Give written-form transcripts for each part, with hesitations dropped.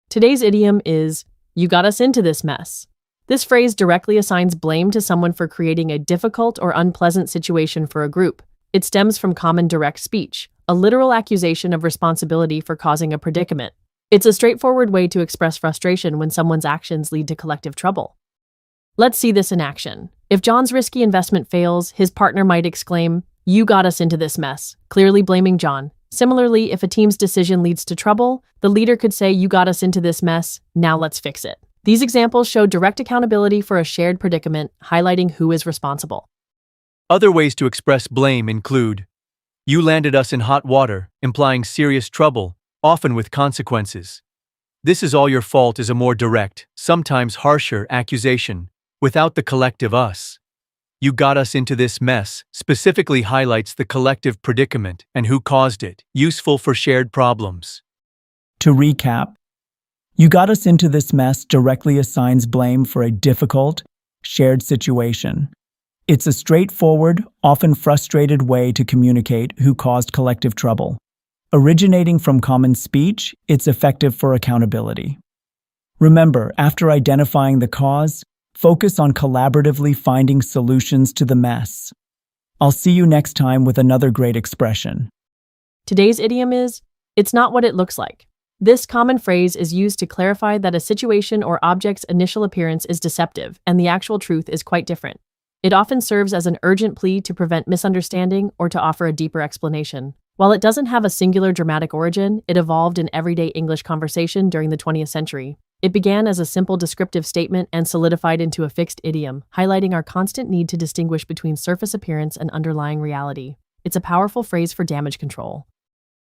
Today's idiom is, you got us into this mess. This phrase directly assigns blame to someone for creating a difficult or unpleasant situation for a group. It stems from common direct speech, a literal accusation of responsibility for causing a predicament. It's a straightforward way to express frustration when someone's actions lead to collective trouble. Let's see this in action. If John's risky investment fails, his partner might exclaim, "You got us into this mess," clearly blaming John. Similarly, if a team's decision leads to trouble, the leader could say, "You got us into this mess, now let's fix it." These examples show direct accountability for a shared predicament, highlighting who is responsible. Other ways to express blame include, "You landed us in hot water," implying serious trouble, often with consequences. "This is all your fault" is a more direct, sometimes harsher accusation, without the collective us. "You got us into this mess" specifically highlights the collective predicament and who caused it, useful for shared problems. To recap, "You got us into this mess" directly assigns blame for a difficult, shared situation. It's a straightforward, often frustrated way to communicate who caused collective trouble. Originating from common speech, it's effective for accountability. Remember, after identifying the cause, focus on collaboratively finding solutions to the mess. I'll see you next time with another great expression. Today's idiom is, it's not what it looks like. This common phrase is used to clarify that a situation or object's initial appearance is deceptive and the actual truth is quite different. It often serves as an urgent plea to prevent misunderstanding or to offer a deeper explanation. While it doesn't have a singular dramatic origin, it evolved in everyday English conversation during the 20th century. It began as a simple descriptive statement and solidified into a fixed idiom, highlighting our constant need to distinguish between surface appearance and underlying reality. It's a powerful phrase for damage control.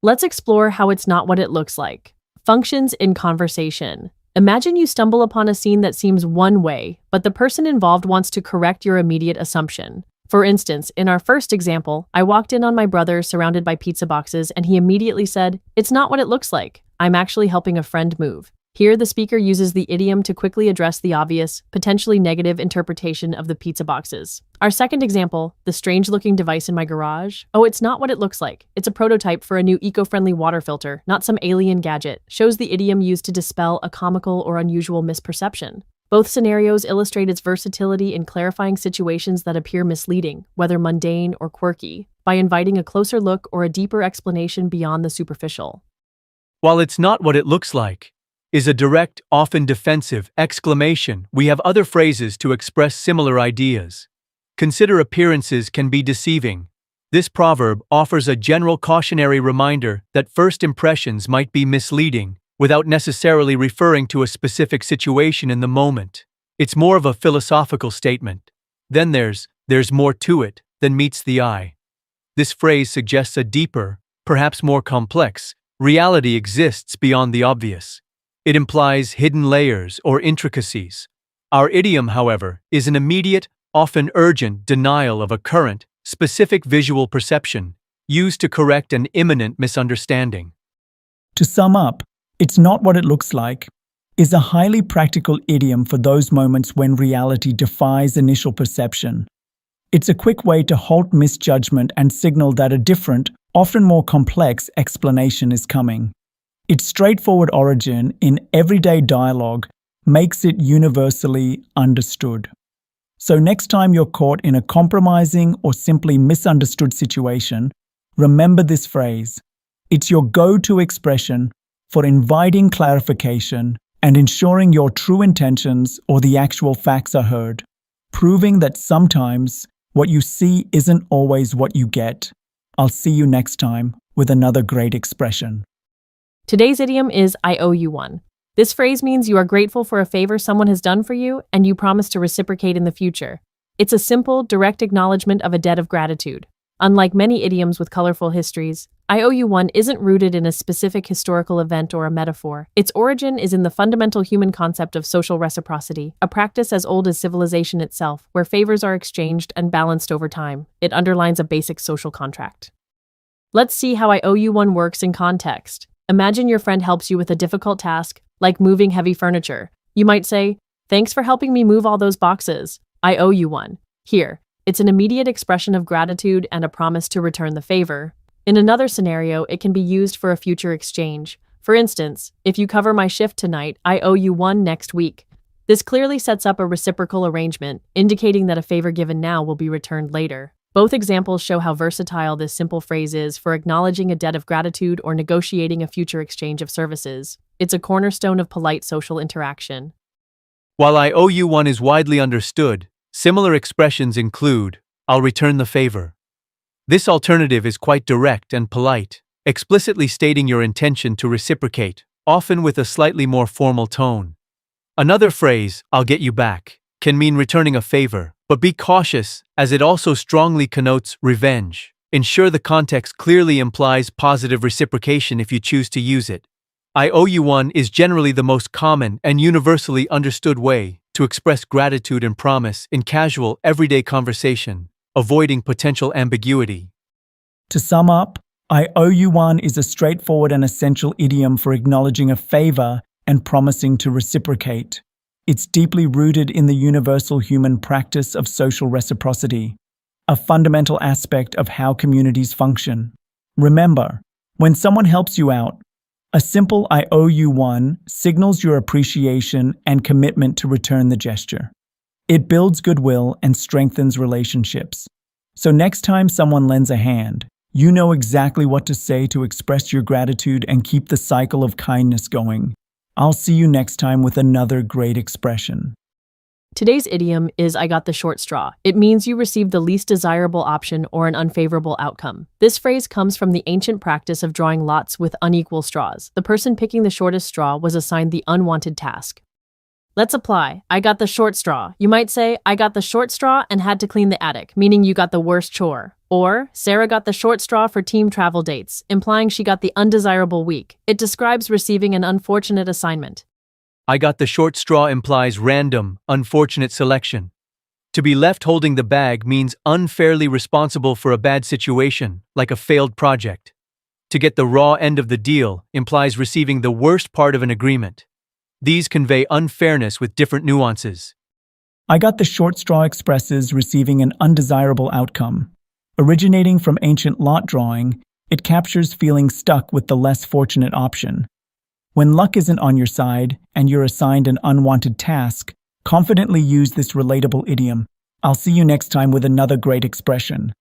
Let's explore how it's not what it looks like. Functions in conversation. Imagine you stumble upon a scene that seems one way, but the person involved wants to correct your immediate assumption. For instance, in our first example, I walked in on my brother surrounded by pizza boxes and he immediately said, "It's not what it looks like. I'm actually helping a friend move." Here, the speaker uses the idiom to quickly address the obvious, potentially negative interpretation of the pizza boxes. Our second example, the strange-looking device in my garage. "Oh, it's not what it looks like. It's a prototype for a new eco-friendly water filter, not some alien gadget," shows the idiom used to dispel a comical or unusual misperception. Both scenarios illustrate its versatility in clarifying situations that appear misleading, whether mundane or quirky, by inviting a closer look or a deeper explanation beyond the superficial. While "it's not what it looks like" is a direct, often defensive exclamation, we have other phrases to express similar ideas. Consider appearances can be deceiving. This proverb offers a general cautionary reminder that first impressions might be misleading, without necessarily referring to a specific situation in the moment. It's more of a philosophical statement. Then there's more to it than meets the eye. This phrase suggests a deeper, perhaps more complex, reality exists beyond the obvious. It implies hidden layers or intricacies. Our idiom, however, is an immediate, often urgent denial of a current, specific visual perception, used to correct an imminent misunderstanding. To sum up, "It's not what it looks like" is a highly practical idiom for those moments when reality defies initial perception. It's a quick way to halt misjudgment and signal that a different, often more complex explanation is coming. Its straightforward origin in everyday dialogue makes it universally understood. So next time you're caught in a compromising or simply misunderstood situation, remember this phrase. It's your go-to expression for inviting clarification and ensuring your true intentions or the actual facts are heard, proving that sometimes what you see isn't always what you get. I'll see you next time with another great expression. Today's idiom is, I owe you one. This phrase means you are grateful for a favor someone has done for you and you promise to reciprocate in the future. It's a simple, direct acknowledgement of a debt of gratitude. Unlike many idioms with colorful histories, I owe you one isn't rooted in a specific historical event or a metaphor. Its origin is in the fundamental human concept of social reciprocity, a practice as old as civilization itself, where favors are exchanged and balanced over time. It underlines a basic social contract. Let's see how I owe you one works in context. Imagine your friend helps you with a difficult task, like moving heavy furniture. You might say, "Thanks for helping me move all those boxes. I owe you one." Here, it's an immediate expression of gratitude and a promise to return the favor. In another scenario, it can be used for a future exchange. For instance, if you cover my shift tonight, I owe you one next week. This clearly sets up a reciprocal arrangement, indicating that a favor given now will be returned later. Both examples show how versatile this simple phrase is for acknowledging a debt of gratitude or negotiating a future exchange of services. It's a cornerstone of polite social interaction. While I owe you one is widely understood, similar expressions include, I'll return the favor. This alternative is quite direct and polite, explicitly stating your intention to reciprocate, often with a slightly more formal tone. Another phrase, I'll get you back, can mean returning a favor, but be cautious, as it also strongly connotes revenge. Ensure the context clearly implies positive reciprocation if you choose to use it. I owe you one is generally the most common and universally understood way to express gratitude and promise in casual, everyday conversation, avoiding potential ambiguity. To sum up, I owe you one is a straightforward and essential idiom for acknowledging a favor and promising to reciprocate. It's deeply rooted in the universal human practice of social reciprocity, a fundamental aspect of how communities function. Remember, when someone helps you out, a simple I owe you one signals your appreciation and commitment to return the gesture. It builds goodwill and strengthens relationships. So next time someone lends a hand, you know exactly what to say to express your gratitude and keep the cycle of kindness going. I'll see you next time with another great expression. Today's idiom is I got the short straw. It means you received the least desirable option or an unfavorable outcome. This phrase comes from the ancient practice of drawing lots with unequal straws. The person picking the shortest straw was assigned the unwanted task. Let's apply. I got the short straw. You might say, I got the short straw and had to clean the attic, meaning you got the worst chore. Or, Sarah got the short straw for team travel dates, implying she got the undesirable week. It describes receiving an unfortunate assignment. I got the short straw implies random, unfortunate selection. To be left holding the bag means unfairly responsible for a bad situation, like a failed project. To get the raw end of the deal implies receiving the worst part of an agreement. These convey unfairness with different nuances. I got the short straw expresses receiving an undesirable outcome. Originating from ancient lot drawing, it captures feeling stuck with the less fortunate option. When luck isn't on your side and you're assigned an unwanted task, confidently use this relatable idiom. I'll see you next time with another great expression.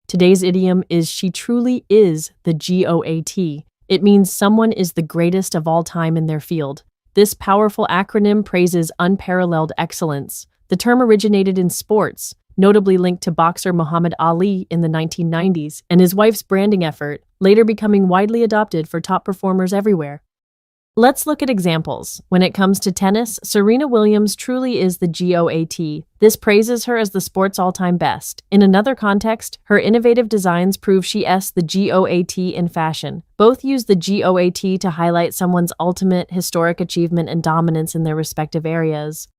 Today's idiom is she truly is the GOAT. It means someone is the greatest of all time in their field. This powerful acronym praises unparalleled excellence. The term originated in sports, notably linked to boxer Muhammad Ali in the 1990s and his wife's branding effort, later becoming widely adopted for top performers everywhere. Let's look at examples. When it comes to tennis, Serena Williams truly is the GOAT. This praises her as the sport's all-time best. In another context, her innovative designs prove she is the GOAT in fashion. Both use the GOAT to highlight someone's ultimate historic achievement and dominance in their respective areas.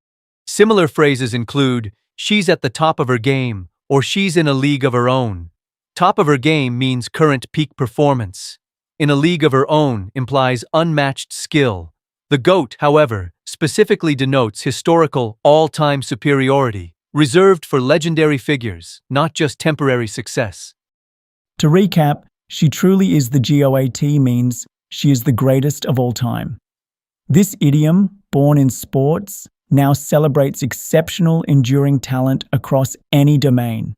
Similar phrases include, she's at the top of her game, or she's in a league of her own. Top of her game means current peak performance. In a league of her own implies unmatched skill. The GOAT, however, specifically denotes historical, all-time superiority, reserved for legendary figures, not just temporary success. To recap, she truly is the GOAT means she is the greatest of all time. This idiom, born in sports, now celebrates exceptional, enduring talent across any domain.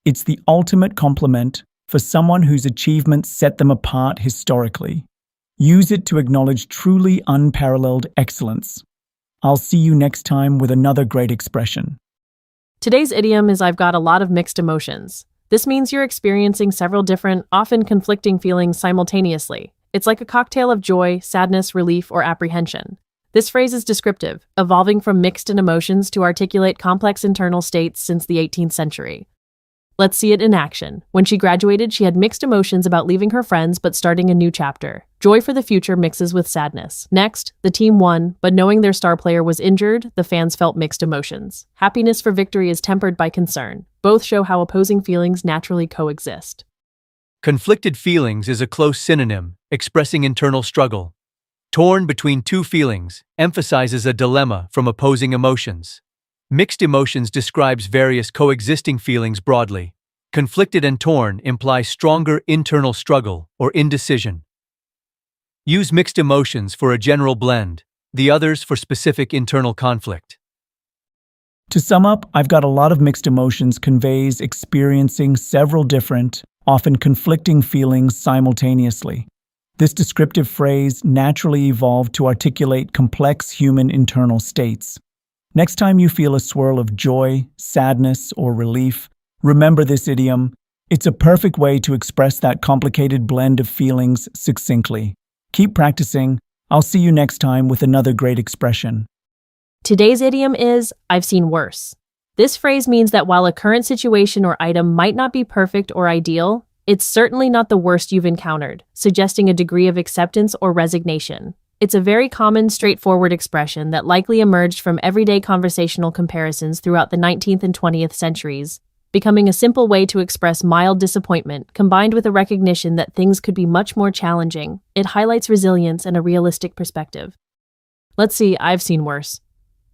It's the ultimate compliment for someone whose achievements set them apart historically. Use it to acknowledge truly unparalleled excellence. I'll see you next time with another great expression. Today's idiom is I've got a lot of mixed emotions. This means you're experiencing several different, often conflicting feelings simultaneously. It's like a cocktail of joy, sadness, relief, or apprehension. This phrase is descriptive, evolving from mixed emotions to articulate complex internal states since the 18th century. Let's see it in action. When she graduated, she had mixed emotions about leaving her friends but starting a new chapter. Joy for the future mixes with sadness. Next, the team won, but knowing their star player was injured, the fans felt mixed emotions. Happiness for victory is tempered by concern. Both show how opposing feelings naturally coexist. Conflicted feelings is a close synonym, expressing internal struggle. Torn between two feelings emphasizes a dilemma from opposing emotions. Mixed emotions describes various coexisting feelings broadly. Conflicted and torn imply stronger internal struggle or indecision. Use mixed emotions for a general blend, the others for specific internal conflict. To sum up, I've got a lot of mixed emotions conveys experiencing several different, often conflicting feelings simultaneously. This descriptive phrase naturally evolved to articulate complex human internal states. Next time you feel a swirl of joy, sadness, or relief, remember this idiom. It's a perfect way to express that complicated blend of feelings succinctly. Keep practicing. I'll see you next time with another great expression. Today's idiom is, I've seen worse. This phrase means that while a current situation or item might not be perfect or ideal, it's certainly not the worst you've encountered, suggesting a degree of acceptance or resignation. It's a very common, straightforward expression that likely emerged from everyday conversational comparisons throughout the 19th and 20th centuries, becoming a simple way to express mild disappointment combined with a recognition that things could be much more challenging. It highlights resilience and a realistic perspective. Let's see, I've seen worse.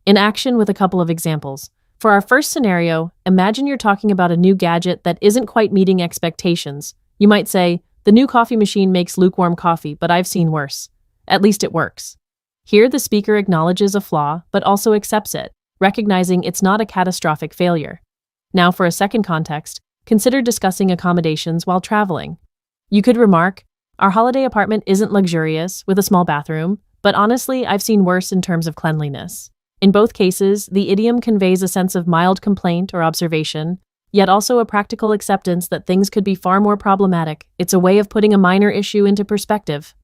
In action with a couple of examples. For our first scenario, imagine you're talking about a new gadget that isn't quite meeting expectations. You might say, the new coffee machine makes lukewarm coffee, but I've seen worse. At least it works. Here, the speaker acknowledges a flaw, but also accepts it, recognizing it's not a catastrophic failure. Now, for a second context, consider discussing accommodations while traveling. You could remark, our holiday apartment isn't luxurious, with a small bathroom, but honestly, I've seen worse in terms of cleanliness. In both cases, the idiom conveys a sense of mild complaint or observation, yet also a practical acceptance that things could be far more problematic. It's a way of putting a minor issue into perspective.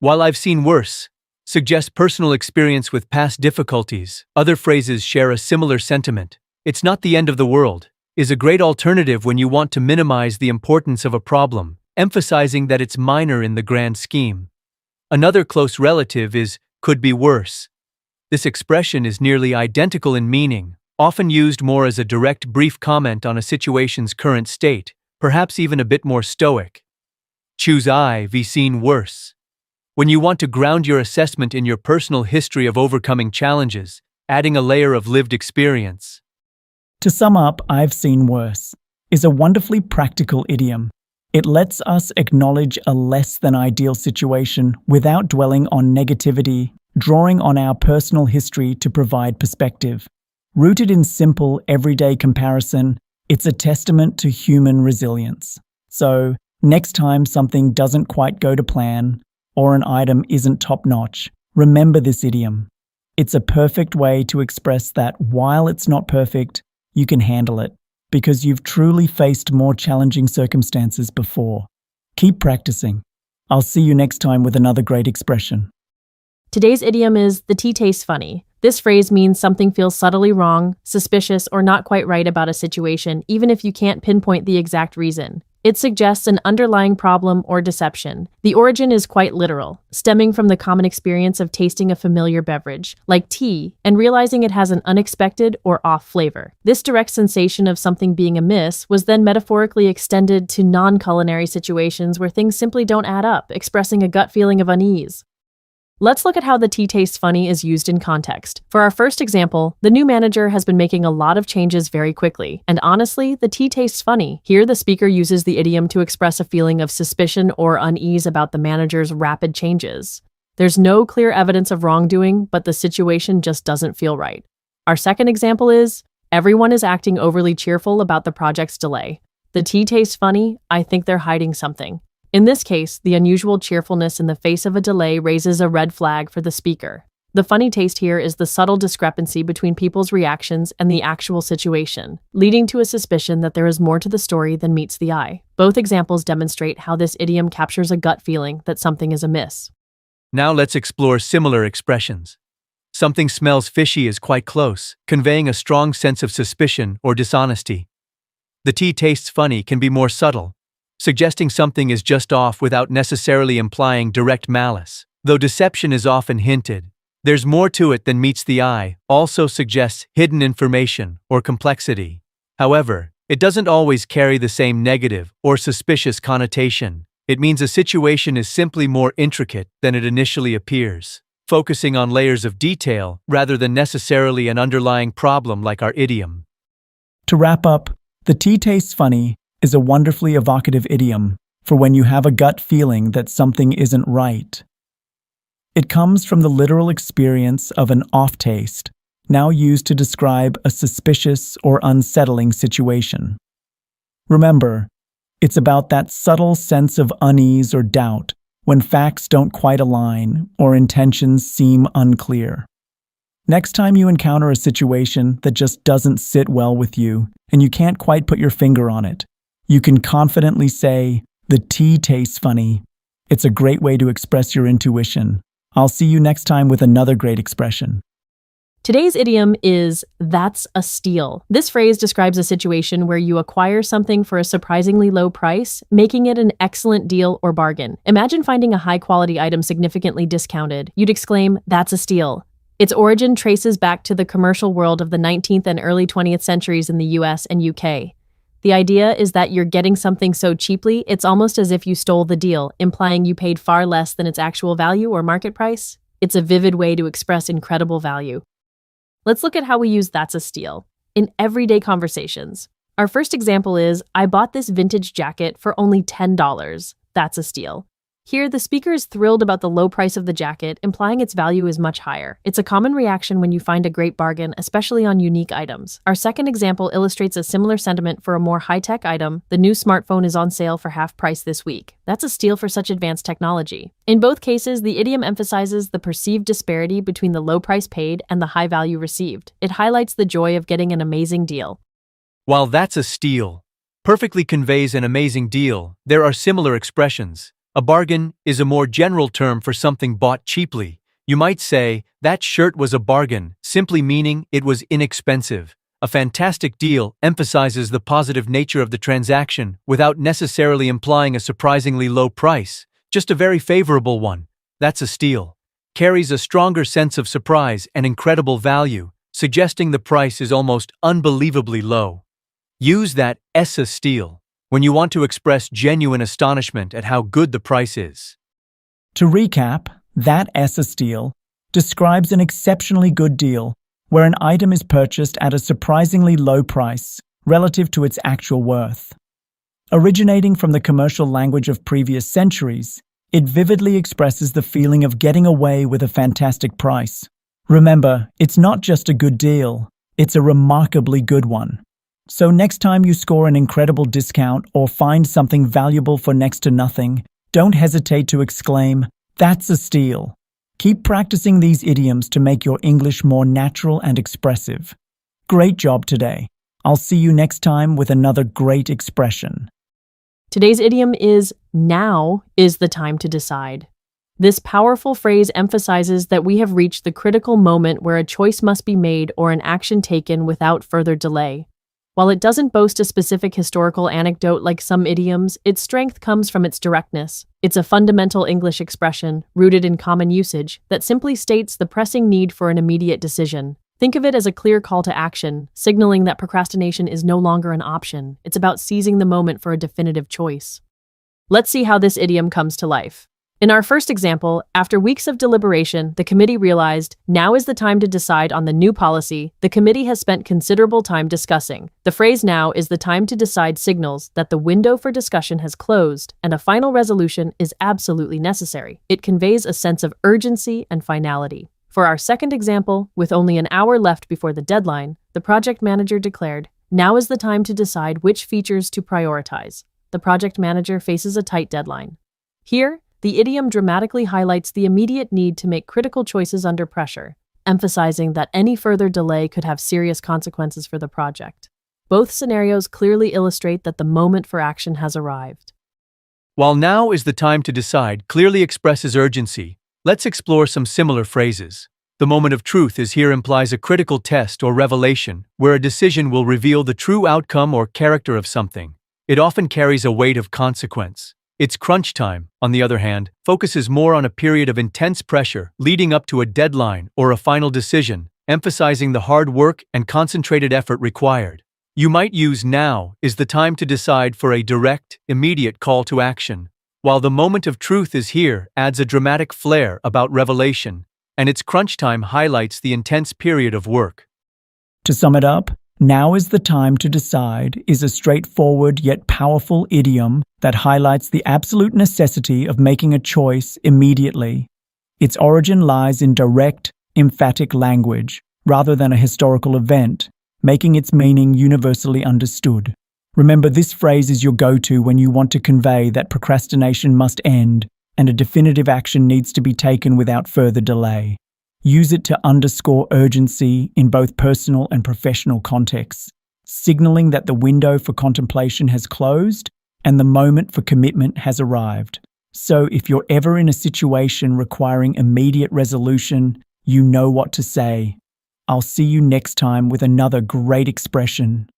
While I've seen worse suggests personal experience with past difficulties, other phrases share a similar sentiment. It's not the end of the world is a great alternative when you want to minimize the importance of a problem, emphasizing that it's minor in the grand scheme. Another close relative is could be worse. This expression is nearly identical in meaning, often used more as a direct, brief comment on a situation's current state, perhaps even a bit more stoic. Choose I've seen worse. When you want to ground your assessment in your personal history of overcoming challenges, adding a layer of lived experience. To sum up, I've seen worse is a wonderfully practical idiom. It lets us acknowledge a less than ideal situation without dwelling on negativity, drawing on our personal history to provide perspective. Rooted in simple, everyday comparison, it's a testament to human resilience. So, next time something doesn't quite go to plan, or an item isn't top-notch, remember this idiom. It's a perfect way to express that while it's not perfect, you can handle it, because you've truly faced more challenging circumstances before. Keep practicing. I'll see you next time with another great expression. Today's idiom is, the tea tastes funny. This phrase means something feels subtly wrong, suspicious, or not quite right about a situation, even if you can't pinpoint the exact reason. It suggests an underlying problem or deception. The origin is quite literal, stemming from the common experience of tasting a familiar beverage, like tea, and realizing it has an unexpected or off flavor. This direct sensation of something being amiss was then metaphorically extended to non-culinary situations where things simply don't add up, expressing a gut feeling of unease. Let's look at how the tea tastes funny is used in context. For our first example, the new manager has been making a lot of changes very quickly, and honestly, the tea tastes funny. Here, the speaker uses the idiom to express a feeling of suspicion or unease about the manager's rapid changes. There's no clear evidence of wrongdoing, but the situation just doesn't feel right. Our second example is, everyone is acting overly cheerful about the project's delay. The tea tastes funny, I think they're hiding something. In this case, the unusual cheerfulness in the face of a delay raises a red flag for the speaker. The funny taste here is the subtle discrepancy between people's reactions and the actual situation, leading to a suspicion that there is more to the story than meets the eye. Both examples demonstrate how this idiom captures a gut feeling that something is amiss. Now let's explore similar expressions. Something smells fishy is quite close, conveying a strong sense of suspicion or dishonesty. The tea tastes funny can be more subtle, suggesting something is just off without necessarily implying direct malice. Though deception is often hinted, there's more to it than meets the eye, also suggests hidden information or complexity. However, it doesn't always carry the same negative or suspicious connotation. It means a situation is simply more intricate than it initially appears, focusing on layers of detail rather than necessarily an underlying problem like our idiom. To wrap up, the tea tastes funny is a wonderfully evocative idiom for when you have a gut feeling that something isn't right. It comes from the literal experience of an off taste, now used to describe a suspicious or unsettling situation. Remember, it's about that subtle sense of unease or doubt when facts don't quite align or intentions seem unclear. Next time you encounter a situation that just doesn't sit well with you and you can't quite put your finger on it, you can confidently say, "The tea tastes funny." It's a great way to express your intuition. I'll see you next time with another great expression. Today's idiom is, "That's a steal." This phrase describes a situation where you acquire something for a surprisingly low price, making it an excellent deal or bargain. Imagine finding a high-quality item significantly discounted. You'd exclaim, "That's a steal." Its origin traces back to the commercial world of the 19th and early 20th centuries in the US and UK. The idea is that you're getting something so cheaply, it's almost as if you stole the deal, implying you paid far less than its actual value or market price. It's a vivid way to express incredible value. Let's look at how we use "that's a steal" in everyday conversations. Our first example is, "I bought this vintage jacket for only $10. That's a steal." Here, the speaker is thrilled about the low price of the jacket, implying its value is much higher. It's a common reaction when you find a great bargain, especially on unique items. Our second example illustrates a similar sentiment for a more high-tech item. "The new smartphone is on sale for half price this week. That's a steal for such advanced technology." In both cases, the idiom emphasizes the perceived disparity between the low price paid and the high value received. It highlights the joy of getting an amazing deal. While "that's a steal" perfectly conveys an amazing deal, there are similar expressions. A bargain is a more general term for something bought cheaply. You might say, "That shirt was a bargain," simply meaning it was inexpensive. A fantastic deal emphasizes the positive nature of the transaction without necessarily implying a surprisingly low price, just a very favorable one. "That's a steal" carries a stronger sense of surprise and incredible value, suggesting the price is almost unbelievably low. Use that "'s a steal" when you want to express genuine astonishment at how good the price is. To recap, that "'s a steal" describes an exceptionally good deal where an item is purchased at a surprisingly low price relative to its actual worth. Originating from the commercial language of previous centuries, it vividly expresses the feeling of getting away with a fantastic price. Remember, it's not just a good deal, it's a remarkably good one. So next time you score an incredible discount or find something valuable for next to nothing, don't hesitate to exclaim, "That's a steal." Keep practicing these idioms to make your English more natural and expressive. Great job today. I'll see you next time with another great expression. Today's idiom is, "Now is the time to decide." This powerful phrase emphasizes that we have reached the critical moment where a choice must be made or an action taken without further delay. While it doesn't boast a specific historical anecdote like some idioms, its strength comes from its directness. It's a fundamental English expression, rooted in common usage, that simply states the pressing need for an immediate decision. Think of it as a clear call to action, signaling that procrastination is no longer an option. It's about seizing the moment for a definitive choice. Let's see how this idiom comes to life. In our first example, after weeks of deliberation, the committee realized, now is the time to decide on the new policy. The committee has spent considerable time discussing. The phrase "now is the time to decide" signals that the window for discussion has closed and a final resolution is absolutely necessary. It conveys a sense of urgency and finality. For our second example, with only an hour left before the deadline, the project manager declared, now is the time to decide which features to prioritize. The project manager faces a tight deadline. Here, the idiom dramatically highlights the immediate need to make critical choices under pressure, emphasizing that any further delay could have serious consequences for the project. Both scenarios clearly illustrate that the moment for action has arrived. While "now is the time to decide" clearly expresses urgency, let's explore some similar phrases. "The moment of truth is" here implies a critical test or revelation, where a decision will reveal the true outcome or character of something. It often carries a weight of consequence. Its "crunch time", on the other hand, focuses more on a period of intense pressure leading up to a deadline or a final decision, emphasizing the hard work and concentrated effort required. You might use "now is the time to decide" for a direct, immediate call to action, while "the moment of truth is here" adds a dramatic flair about revelation, and its "crunch time" highlights the intense period of work. To sum it up, "now is the time to decide" is a straightforward yet powerful idiom that highlights the absolute necessity of making a choice immediately. Its origin lies in direct, emphatic language, rather than a historical event, making its meaning universally understood. Remember, this phrase is your go-to when you want to convey that procrastination must end and a definitive action needs to be taken without further delay. Use it to underscore urgency in both personal and professional contexts, signaling that the window for contemplation has closed and the moment for commitment has arrived. So if you're ever in a situation requiring immediate resolution, you know what to say. I'll see you next time with another great expression.